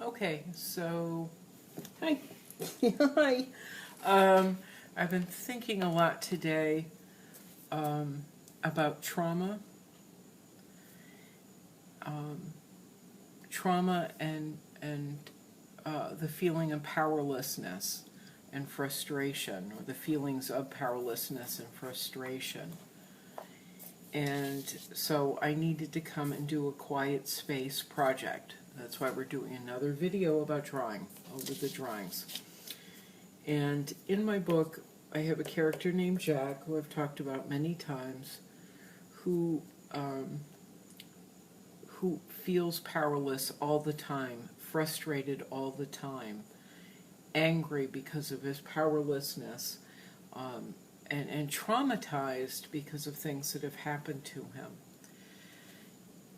Okay, so, hi. Hi. I've been thinking a lot today about trauma. Trauma and the feeling of powerlessness and frustration, or the feelings of powerlessness and frustration. And so I needed to come and do a quiet space project. That's why we're doing another video about drawing, with the drawings. And in my book, I have a character named Jack, who I've talked about many times, who feels powerless all the time, frustrated all the time, angry because of his powerlessness, and traumatized because of things that have happened to him.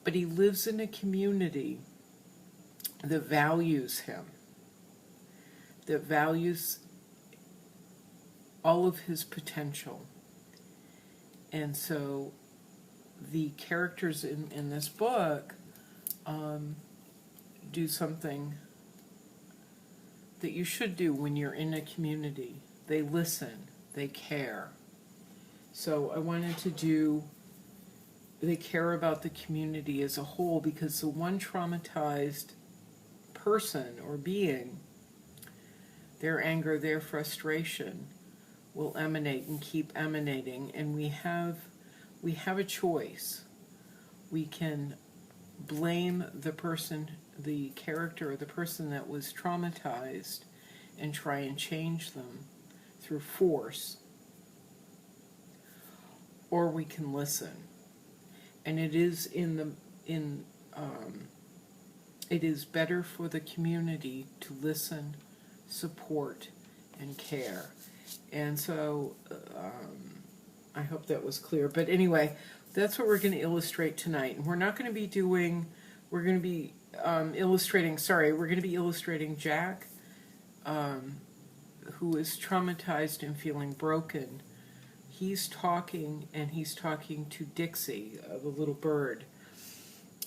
But he lives in a community that values him, that values all of his potential. And so the characters in this book do something that you should do when you're in a community. They listen, they care. So I wanted to do, they care about the community as a whole, because the one traumatized person or being, their anger, their frustration will emanate and keep emanating, and we have a choice. We can blame the person, the character, or the person that was traumatized, and try and change them through force, or we can listen. And it is it is better for the community to listen, support, and care. And so I hope that was clear. But anyway, that's what we're going to illustrate tonight. And we're not going to be doing, we're going to be illustrating Jack, who is traumatized and feeling broken. He's talking, and he's talking to Dixie, the little bird.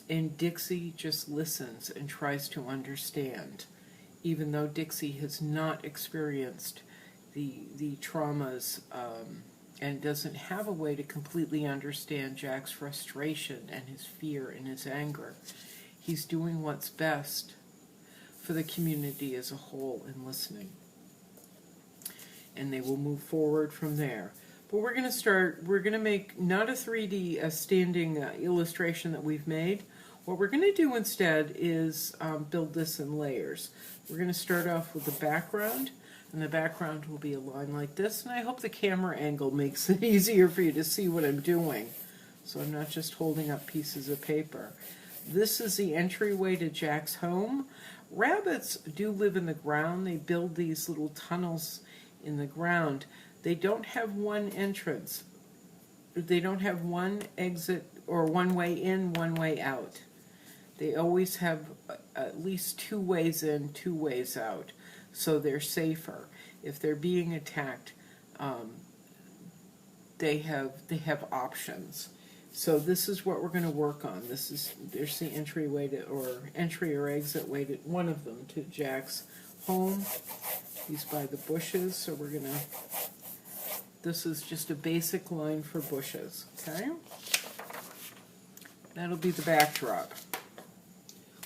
And Dixie just listens and tries to understand, even though Dixie has not experienced the traumas and doesn't have a way to completely understand Jack's frustration and his fear and his anger. He's doing what's best for the community as a whole and listening. And they will move forward from there. But we're going to make not a 3D standing illustration that we've made. What we're going to do instead is build this in layers. We're going to start off with the background, and the background will be a line like this, and I hope the camera angle makes it easier for you to see what I'm doing, so I'm not just holding up pieces of paper. This is the entryway to Jack's home. Rabbits do live in the ground. They build these little tunnels in the ground. They don't have one entrance. They don't have one exit, or one way in, one way out. They always have at least 2 ways in, 2 ways out, so they're safer. If they're being attacked, they have options. So this is what we're going to work on. There's the entryway to, or entry or exit way to, one of them, to Jack's home. He's by the bushes, so we're going to, this is just a basic line for bushes, okay? That'll be the backdrop.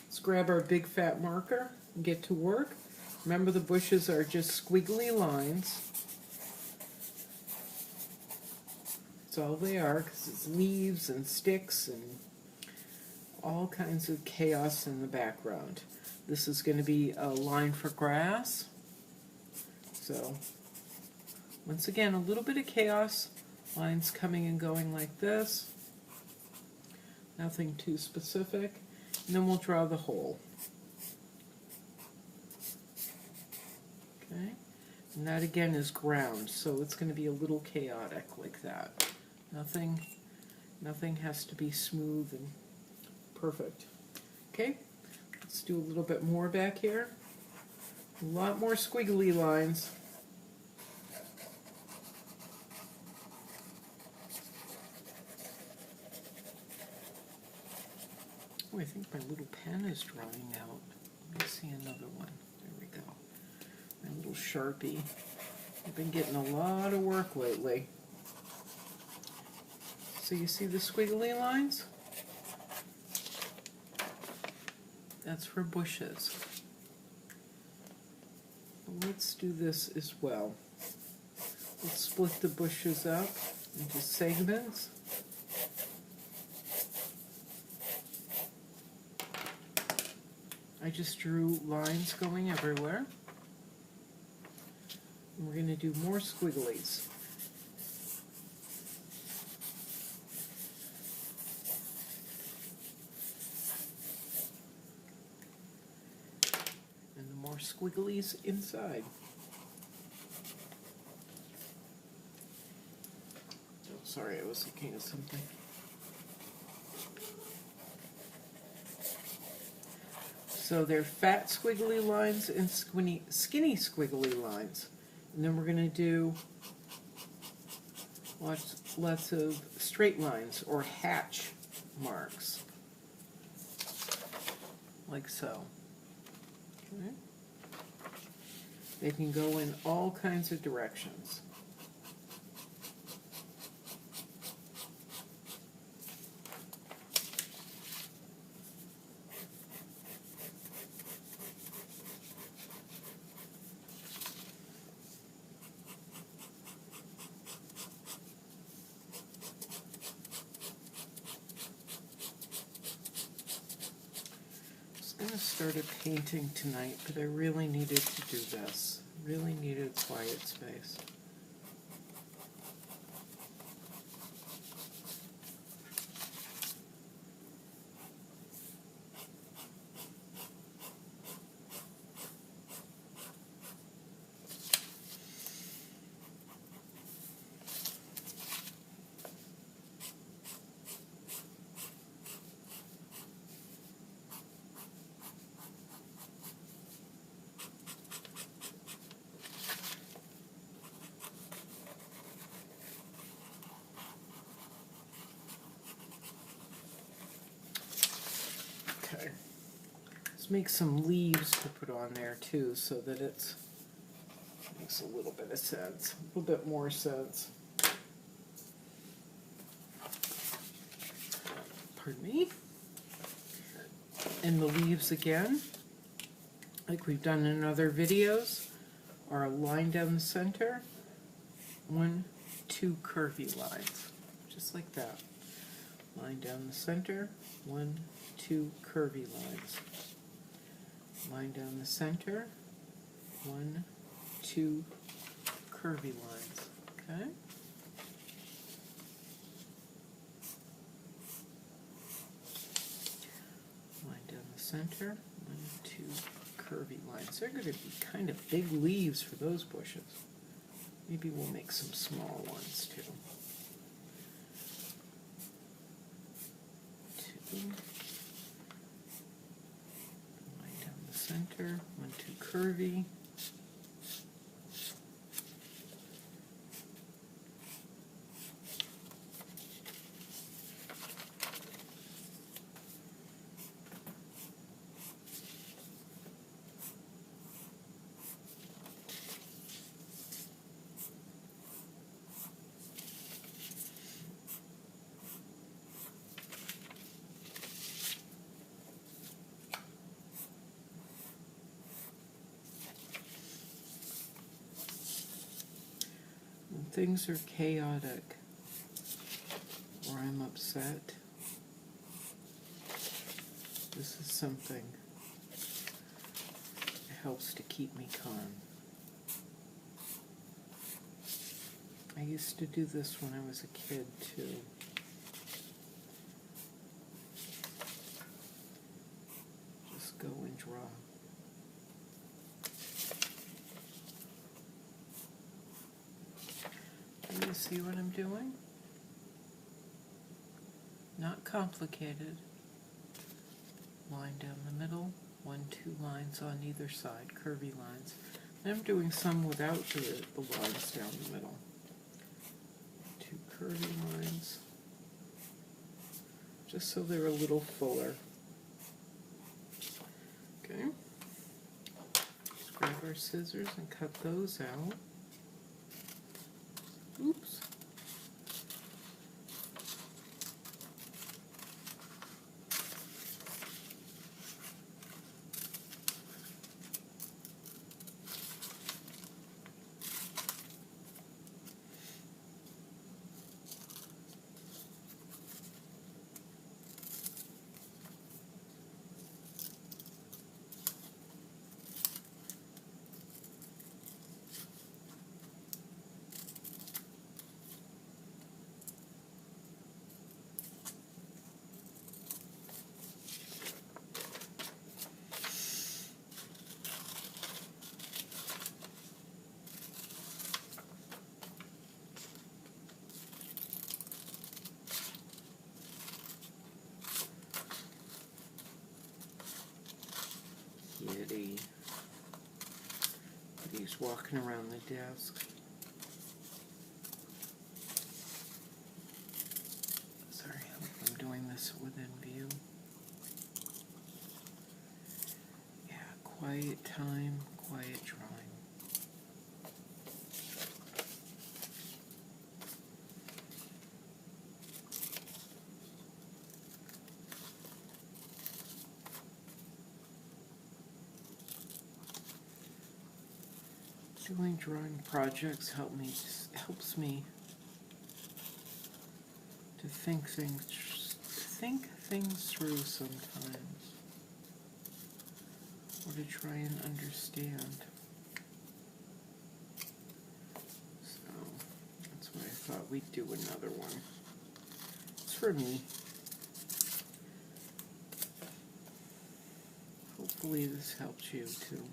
Let's grab our big fat marker and get to work. Remember, the bushes are just squiggly lines. That's all they are, because it's leaves and sticks and all kinds of chaos in the background. This is going to be a line for grass. So, once again, a little bit of chaos. Lines coming and going like this. Nothing too specific. And then we'll draw the hole. Okay? And that again is ground, so it's going to be a little chaotic like that. Nothing has to be smooth and perfect. Okay? Let's do a little bit more back here. A lot more squiggly lines. Oh, I think my little pen is drying out. Let me see another Sharpie. I've been getting a lot of work lately. So you see the squiggly lines? That's for bushes. Let's do this as well. Let's split the bushes up into segments. I just drew lines going everywhere. And we're going to do more squigglies. And the more squigglies inside. Oh, sorry, I was looking at something. So they're fat squiggly lines and skinny squiggly lines. And then we're going to do lots of straight lines or hatch marks, like so. Okay. They can go in all kinds of directions. I was going to start a painting tonight, but I really needed to do this. Really needed quiet space. Okay, let's make some leaves to put on there too, so that it makes a little bit of sense, a little bit more sense. Pardon me. And the leaves again, like we've done in other videos, are a line down the center, 1, 2 curvy lines, just like that. Line down the center, 1, 2 curvy lines. Line down the center, 1, 2 curvy lines. Okay? Line down the center, 1, 2 curvy lines. They're going to be kind of big leaves for those bushes. Maybe we'll make some small ones too. 2. Line down the center, 1, 2 curvy. Things are chaotic, or I'm upset, this is something that helps to keep me calm. I used to do this when I was a kid too. Just go and draw. You see what I'm doing? Not complicated. Line down the middle, 1, 2 lines on either side, curvy lines. And I'm doing some without the lines down the middle. 2 curvy lines, just so they're a little fuller. Okay. grab our scissors and cut those out. Oops. Kitty. Kitty's walking around the desk. Sorry, I hope I'm doing this within view. Yeah, quiet time, quiet drawing. Doing drawing projects helps me to think things through sometimes, or to try and understand. So that's why I thought we'd do another one. It's for me. Hopefully this helps you too.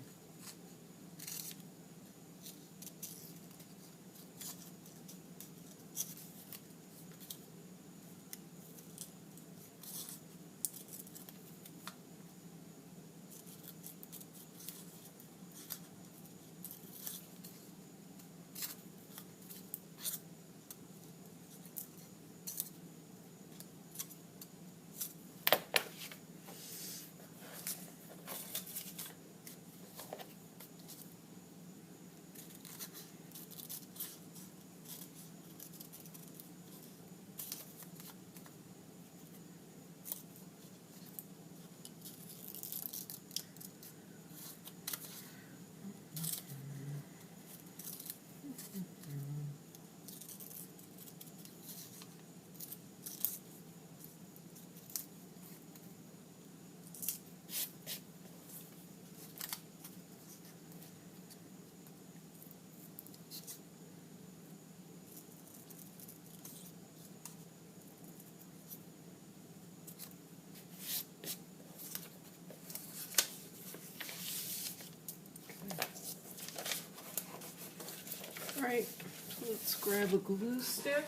Alright, so let's grab a glue stick.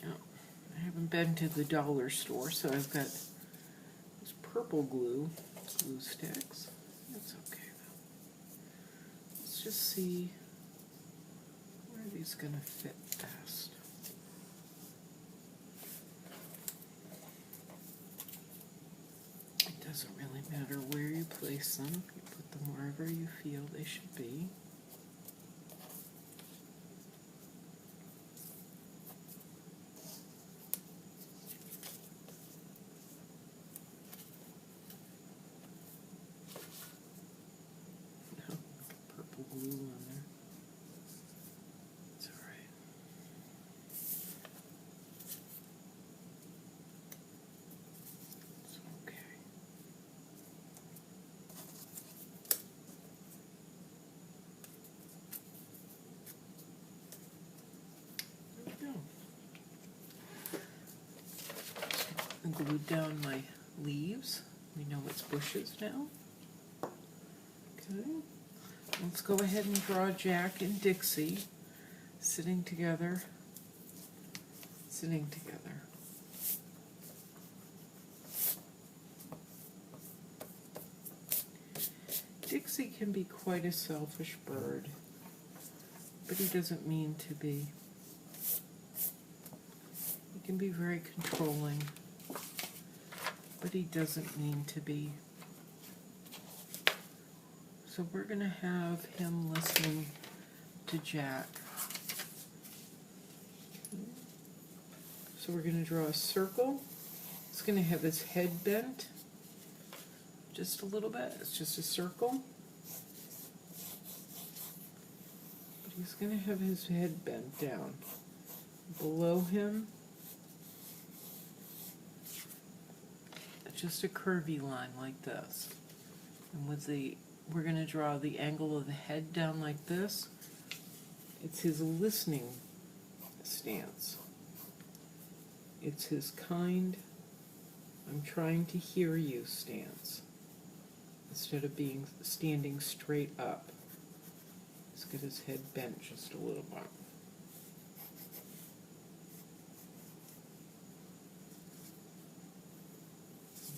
Yeah, I haven't been to the dollar store, so I've got this purple glue sticks. That's okay though. Let's just see where are these going to fit best. It doesn't really matter where you place them. You put them wherever you feel they should be. Purple glue on there. It's all right. It's okay. There we go. I glued down my leaves. We know it's bushes now. Okay. Let's go ahead and draw Jack and Dixie sitting together. Dixie can be quite a selfish bird, but he doesn't mean to be. He can be very controlling, but he doesn't mean to be. So we're going to have him listening to Jack. So we're going to draw a circle. It's going to have his head bent just a little bit. It's just a circle. But he's going to have his head bent down. Below him, just a curvy line like this. And with the, we're going to draw the angle of the head down like this. It's his listening stance. It's his kind, I'm trying to hear you stance. Instead of being standing straight up. Let's get his head bent just a little bit.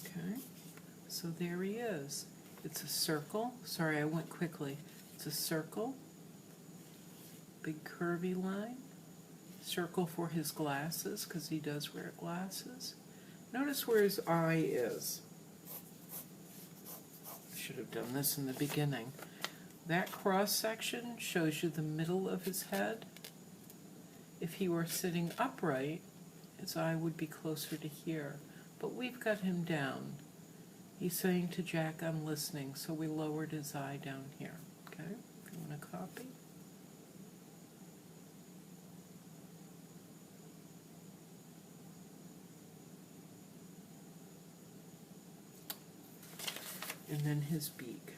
Okay, so there he is. It's a circle. Sorry, I went quickly. It's a circle. Big curvy line. Circle for his glasses, because he does wear glasses. Notice where his eye is. I should have done this in the beginning. That cross section shows you the middle of his head. If he were sitting upright, his eye would be closer to here. But we've got him down. He's saying to Jack, I'm listening, so we lowered his eye down here. Okay, if you want to copy. And then his beak.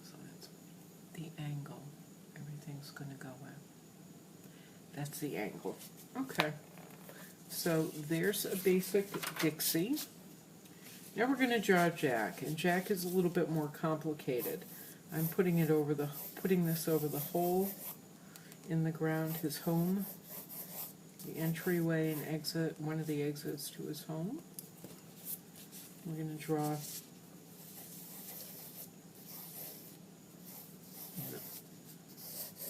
So that's the angle everything's going to go in. That's the angle. Okay. So there's a basic Dixie. Now we're going to draw Jack, and Jack is a little bit more complicated. I'm putting this over the hole in the ground, his home, the entryway and exit, one of the exits to his home. We're going to draw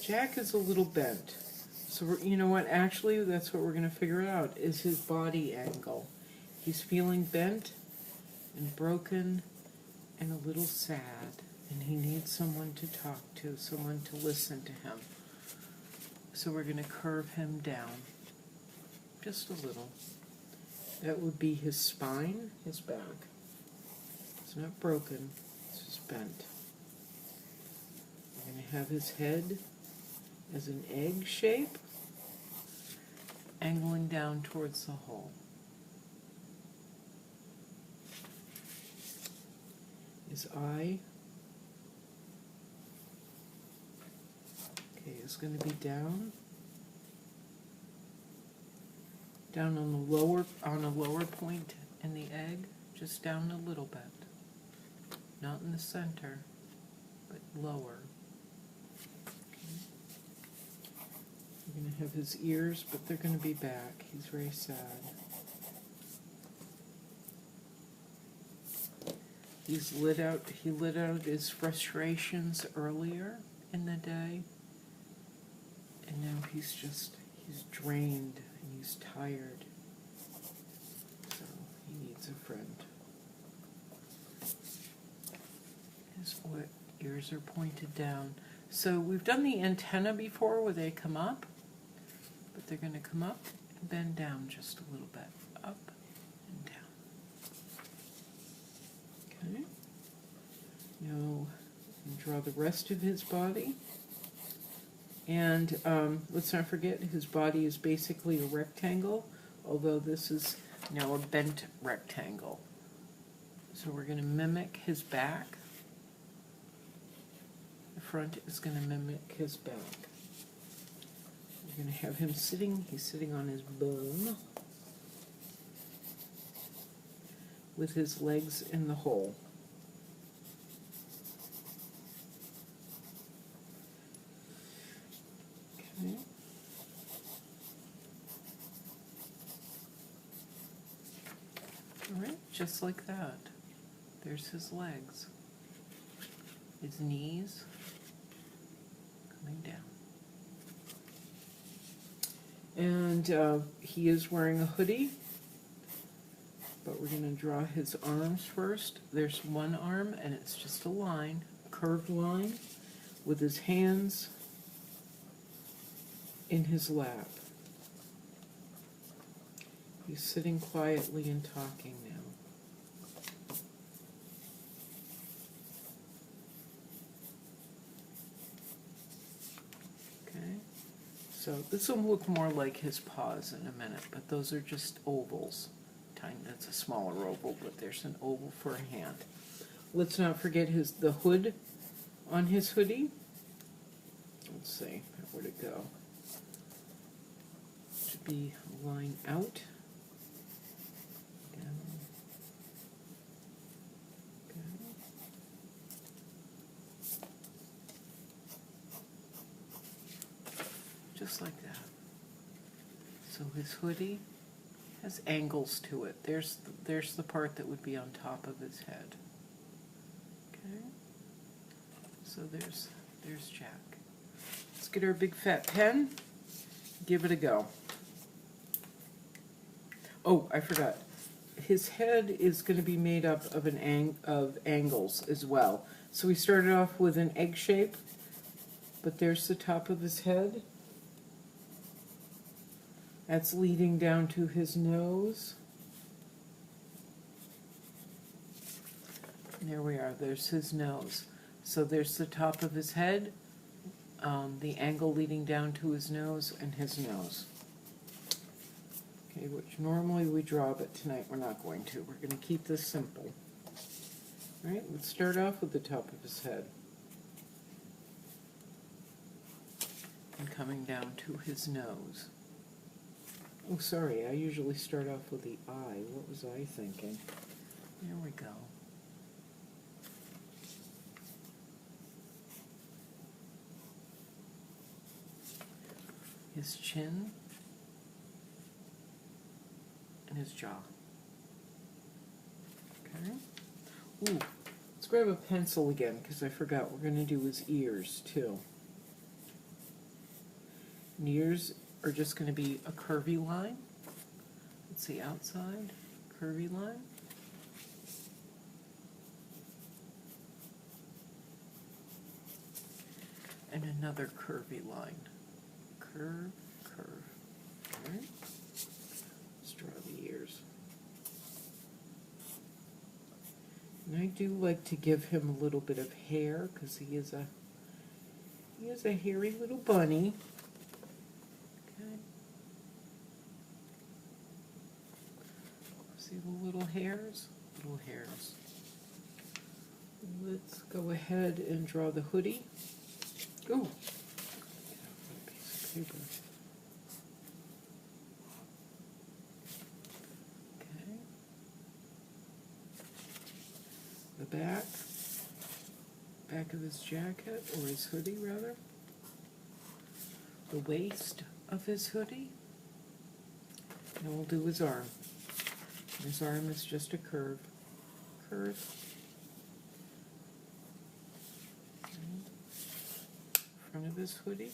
Jack is a little bent. So you know what, actually that's what we're going to figure out, is his body angle. He's feeling bent and broken and a little sad, and he needs someone to talk to, someone to listen to him. So we're going to curve him down just a little. That would be his spine, his back. It's not broken, it's just bent. We're going to have his head as an egg shape, angling down towards the hole. His eye, okay, is going to be down on a lower point in the egg, just down a little bit, not in the center, but lower. We're going to have his ears, but they're going to be back. He's very sad. He lit out his frustrations earlier in the day, and now he's drained and he's tired. So he needs a friend. His ears are pointed down. So we've done the antenna before where they come up. But they're going to come up and bend down just a little bit. Up and down. Okay. Now, draw the rest of his body. And let's not forget, his body is basically a rectangle, although this is now a bent rectangle. So we're going to mimic his back. The front is going to mimic his back. We're going to have him he's sitting on his bone with his legs in the hole. Okay. All right, just like that. There's his legs. His knees coming down. And he is wearing a hoodie, but we're going to draw his arms first. There's one arm, and it's just a line, a curved line, with his hands in his lap. He's sitting quietly and talking now. So this will look more like his paws in a minute, but those are just ovals. Tiny, that's a smaller oval, but there's an oval for a hand. Let's not forget the hood on his hoodie. Let's see, where'd it go? It should be a line out. Down. Just like that. So his hoodie has angles to it. There's the part that would be on top of his head. Okay. So there's Jack. Let's get our big fat pen. Give it a go. Oh, I forgot. His head is going to be made up of of angles as well. So we started off with an egg shape, but there's the top of his head. That's leading down to his nose. And there we are, there's his nose. So there's the top of his head, the angle leading down to his nose, and his nose. Okay, which normally we draw, but tonight we're not going to. We're going to keep this simple. All right, let's start off with the top of his head. And coming down to his nose. Oh, sorry, I usually start off with the eye. What was I thinking? There we go. His chin and his jaw. Okay. Ooh, let's grab a pencil again because I forgot we're going to do his ears too. And ears are just going to be a curvy line. Let's see, outside, curvy line. And another curvy line. Curve, curve. All right. Let's draw the ears. And I do like to give him a little bit of hair because he is a hairy little bunny. See the little hairs? Little hairs. Let's go ahead and draw the hoodie. Ooh. Piece of paper. Okay. The back of his jacket, or his hoodie rather. The waist of his hoodie. And we'll do his arm. His arm is just a curve. Front of his hoodie.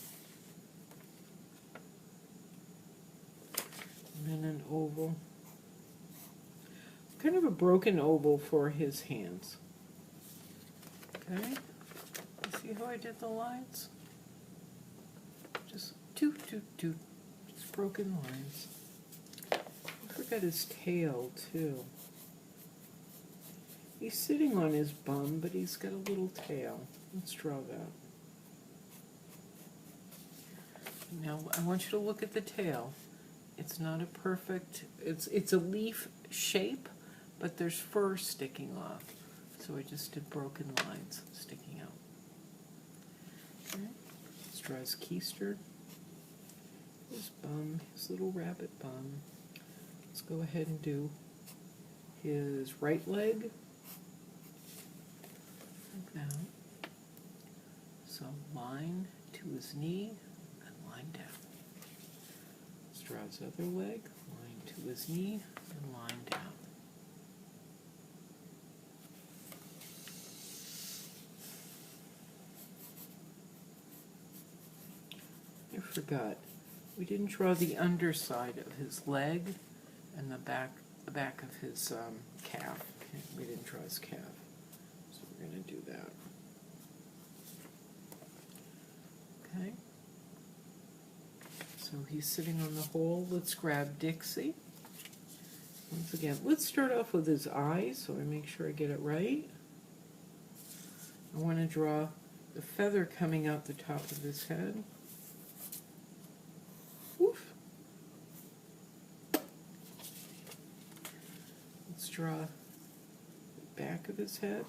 And then an oval. Kind of a broken oval for his hands. Okay? See how I did the lines? Just two. Just broken lines. I forgot his tail, too. He's sitting on his bum, but he's got a little tail. Let's draw that. Now, I want you to look at the tail. It's not a perfect, it's a leaf shape, but there's fur sticking off. So I just did broken lines sticking out. Okay. Let's draw his keister. His bum, his little rabbit bum. Let's go ahead and do his right leg, like that. So line to his knee, and line down. Let's draw his other leg, line to his knee, and line down. I forgot, we didn't draw the underside of his leg and the back the back of his calf. Okay, we didn't draw his calf, so we're going to do that. Okay. So he's sitting on the hole. Let's grab Dixie. Once again, let's start off with his eyes, so I make sure I get it right. I want to draw the feather coming out the top of his head. Woof. Let's draw the back of his head.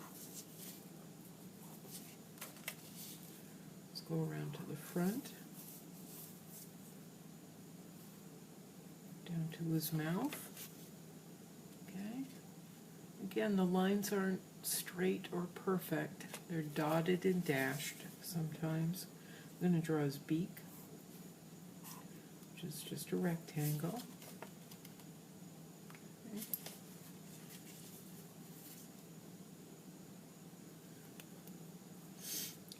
Let's go around to the front. Down to his mouth. Okay. Again, the lines aren't straight or perfect. They're dotted and dashed sometimes. I'm going to draw his beak, which is just a rectangle. Okay.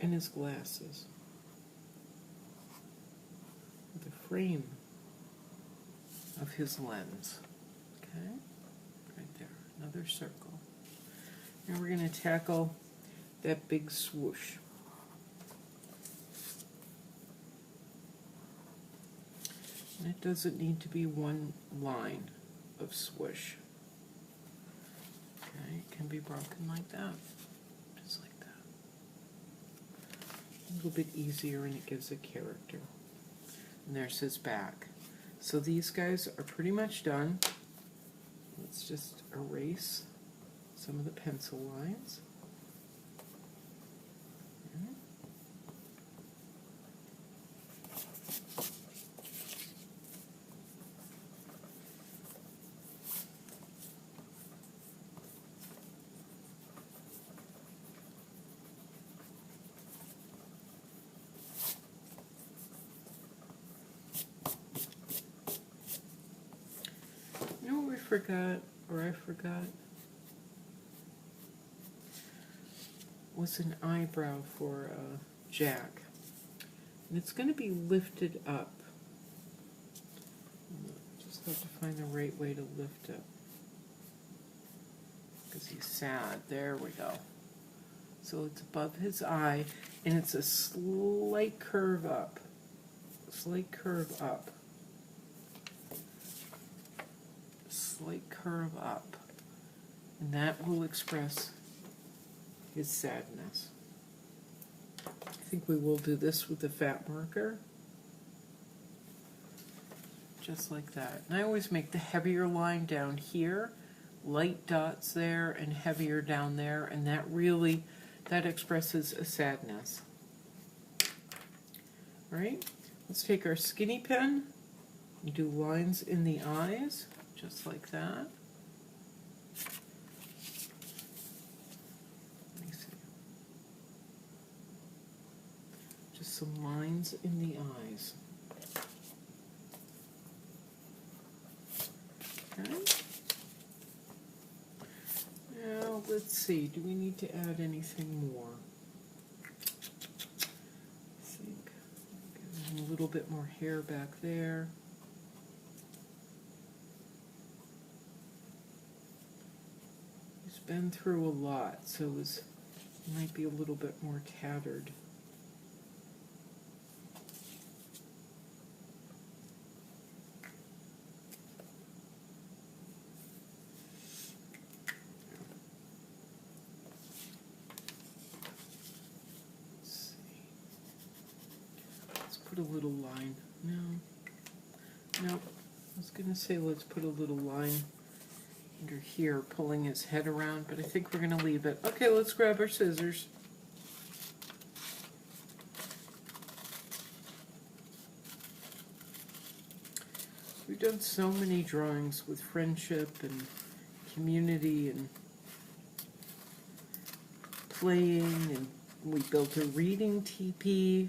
And his glasses. The frame of his lens. Okay, right there, another circle. Now we're going to tackle that big swoosh. And it doesn't need to be one line of swoosh. Okay, it can be broken like that, just like that. A little bit easier, and it gives a character. And there's his back. So these guys are pretty much done. Let's just erase some of the pencil lines. Okay. You know what we forgot, or I forgot? Was an eyebrow for Jack. And it's going to be lifted up. Just have to find the right way to lift it. Because he's sad. There we go. So it's above his eye, and it's a slight curve up. Slight curve up. Slight curve up. And that will express his sadness. I think we will do this with the fat marker. Just like that. And I always make the heavier line down here, light dots there, and heavier down there, and that really, that expresses a sadness. All right, let's take our skinny pen and do lines in the eyes, just like that. Some lines in the eyes. Okay. Now let's see, do we need to add anything more? I think give him a little bit more hair back there. He's been through a lot, so he might be a little bit more tattered. Put a little line. No. I was going to say let's put a little line under here, pulling his head around, but I think we're going to leave it. Okay, let's grab our scissors. We've done so many drawings with friendship and community and playing, and we built a reading teepee.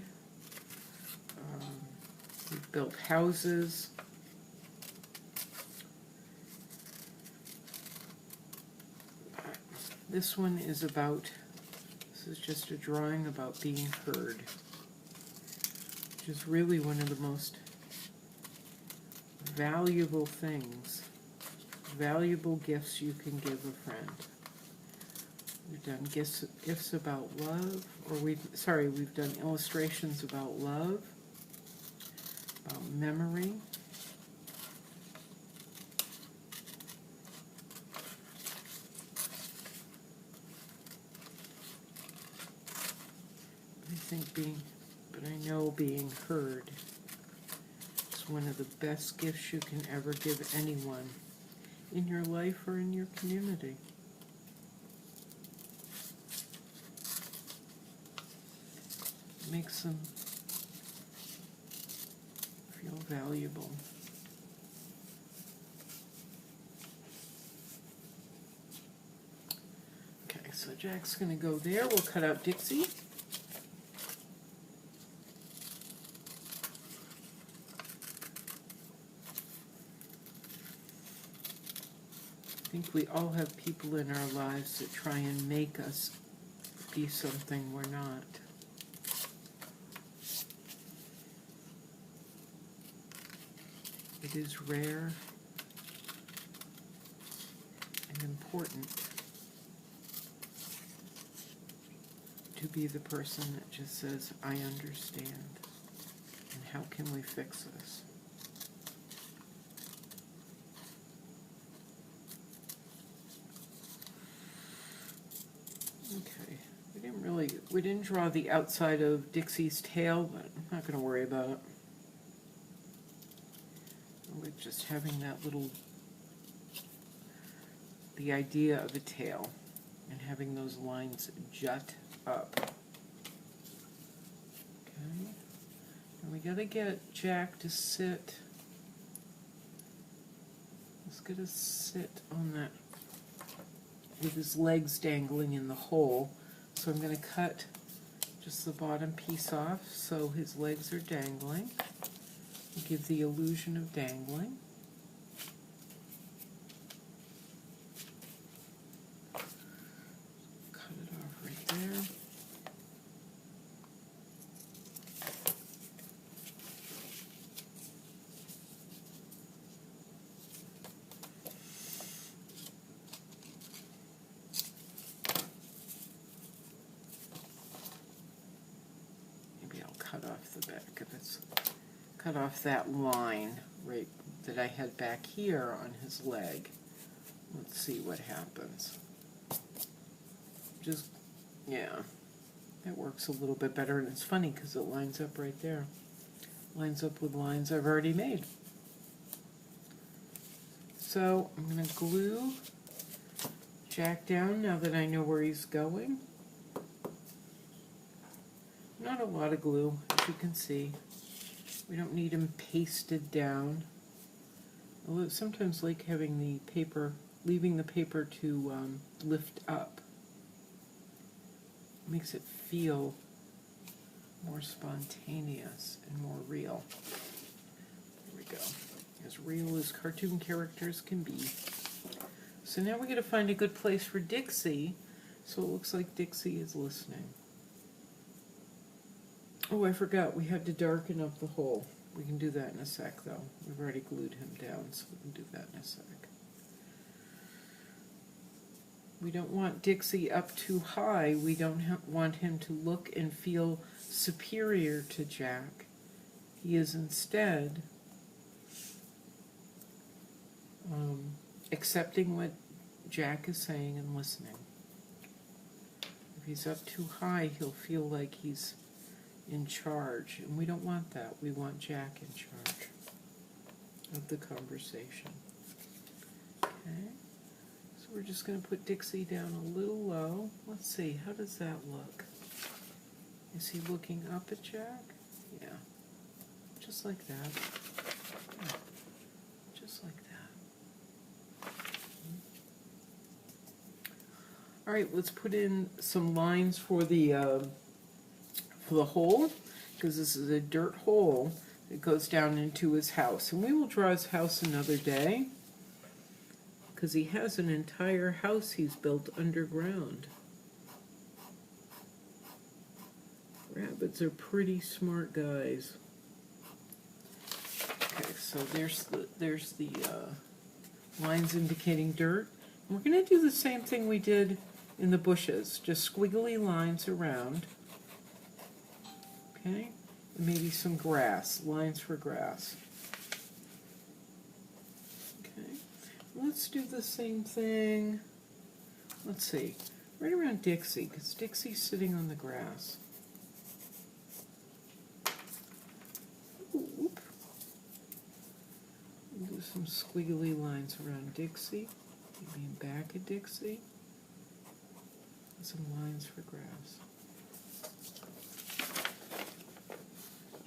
We've built houses. This one is about, this is just a drawing about being heard, which is really one of the most valuable things valuable gifts you can give a friend. We've done gifts about love, or we've done illustrations about love, about memory. I know being heard is one of the best gifts you can ever give anyone in your life or in your community. It makes them feel valuable. Okay, so Jack's going to go there. We'll cut out Dixie. I think we all have people in our lives that try and make us be something we're not. It is rare and important to be the person that just says, I understand, and how can we fix this? Okay, we didn't draw the outside of Dixie's tail, but I'm not going to worry about it. We're just having that the idea of a tail, and having those lines jut up. Okay, and we got to get Jack to sit. He's going to sit on that with his legs dangling in the hole. So I'm going to cut just the bottom piece off so his legs are dangling. Give the illusion of dangling. Cut it off right there. Maybe I'll cut off the back if it's cut off that line right that I had back here on his leg. Let's see what happens. Just, yeah, that works a little bit better, and it's funny because it lines up right there. Lines up with lines I've already made. So I'm going to glue Jack down now that I know where he's going. Not a lot of glue, as you can see. We don't need him pasted down. I sometimes like having the paper, leaving the paper to lift up. It makes it feel more spontaneous and more real. There we go. As real as cartoon characters can be. So now we're going to find a good place for Dixie, so it looks like Dixie is listening. Oh, I forgot, we had to darken up the hole. We can do that in a sec, though. We've already glued him down, so we can do that in a sec. We don't want Dixie up too high. We don't want him to look and feel superior to Jack. He is instead accepting what Jack is saying and listening. If he's up too high, he'll feel like he's in charge, and we don't want that. We want Jack in charge of the conversation. Okay, so we're just going to put Dixie down a little low. Let's see, how does that look? Is he looking up at Jack? Yeah, just like that. Yeah. Just like that. All right, let's put in some lines for the hole, because this is a dirt hole that goes down into his house. And we will draw his house another day, because he has an entire house he's built underground. Rabbits are pretty smart guys. Okay, so there's the lines indicating dirt. And we're going to do the same thing we did in the bushes, just squiggly lines around. Okay, and maybe some grass, lines for grass. Okay, let's do the same thing. Let's see, right around Dixie, because Dixie's sitting on the grass. Oop. Do some squiggly lines around Dixie, maybe back of Dixie. Some lines for grass.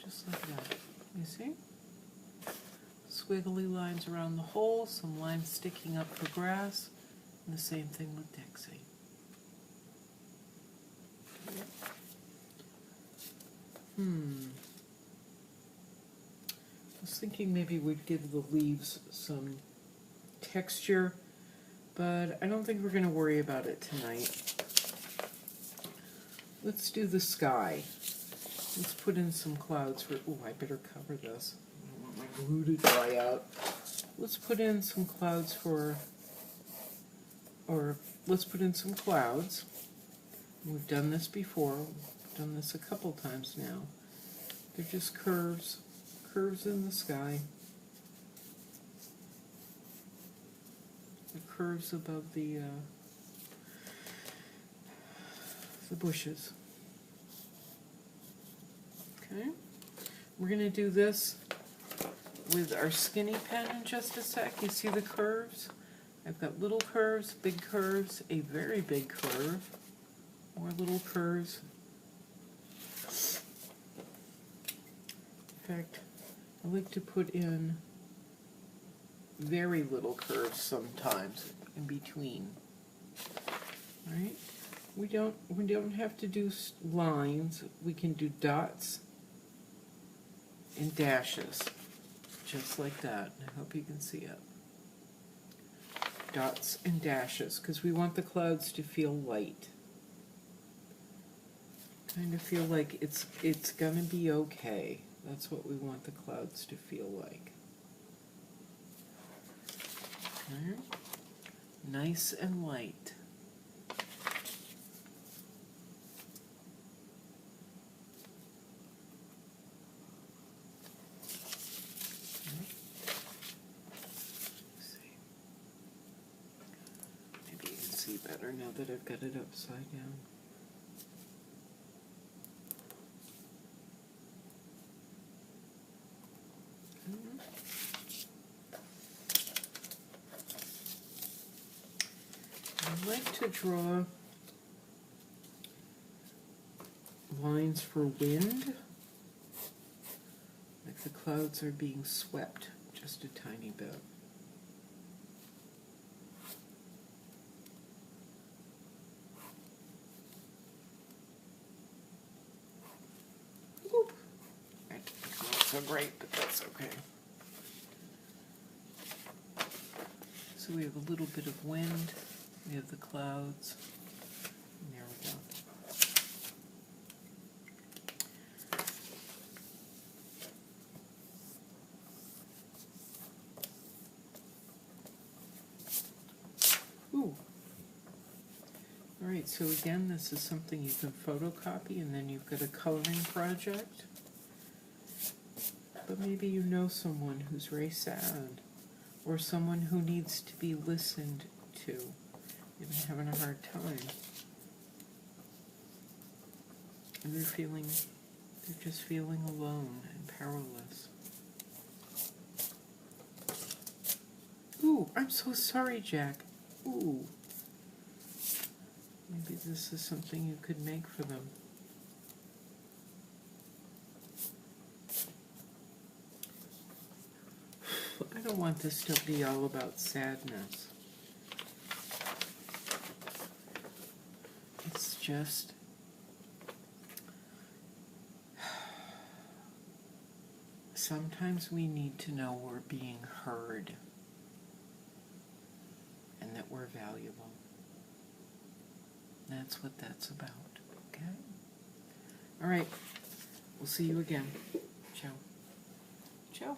Just like that. You see? Squiggly lines around the hole, some lines sticking up for grass, and the same thing with Dixie. I was thinking maybe we'd give the leaves some texture, but I don't think we're going to worry about it tonight. Let's do the sky. Let's put in some clouds for, oh, I better cover this. I don't want my glue to dry out. Let's put in some clouds for, or let's put in some clouds. We've done this before. We've done this a couple times now. They're just curves in the sky. The curves above the bushes. Okay, we're going to do this with our skinny pen in just a sec. You see the curves? I've got little curves, big curves, a very big curve, more little curves. In fact, I like to put in very little curves sometimes in between. All right? We don't have to do lines. We can do dots and dashes, just like that. I hope you can see it. Dots and dashes, because we want the clouds to feel light. Kind of feel like it's gonna be okay. That's what we want the clouds to feel like. Okay. Nice and light. Better now that I've got it upside down. I like to draw lines for wind, like the clouds are being swept just a tiny bit. So great, but that's okay. So we have a little bit of wind, we have the clouds, and there we go. Ooh. Alright, so again, this is something you can photocopy, and then you've got a coloring project. But maybe you know someone who's very sad, or someone who needs to be listened to. You've been having a hard time. And they're just feeling alone and powerless. Ooh, I'm so sorry, Jack. Ooh. Maybe this is something you could make for them. I don't want this to be all about sadness. It's just sometimes we need to know we're being heard and that we're valuable. That's what that's about, okay? All right, we'll see you again. Ciao. Ciao.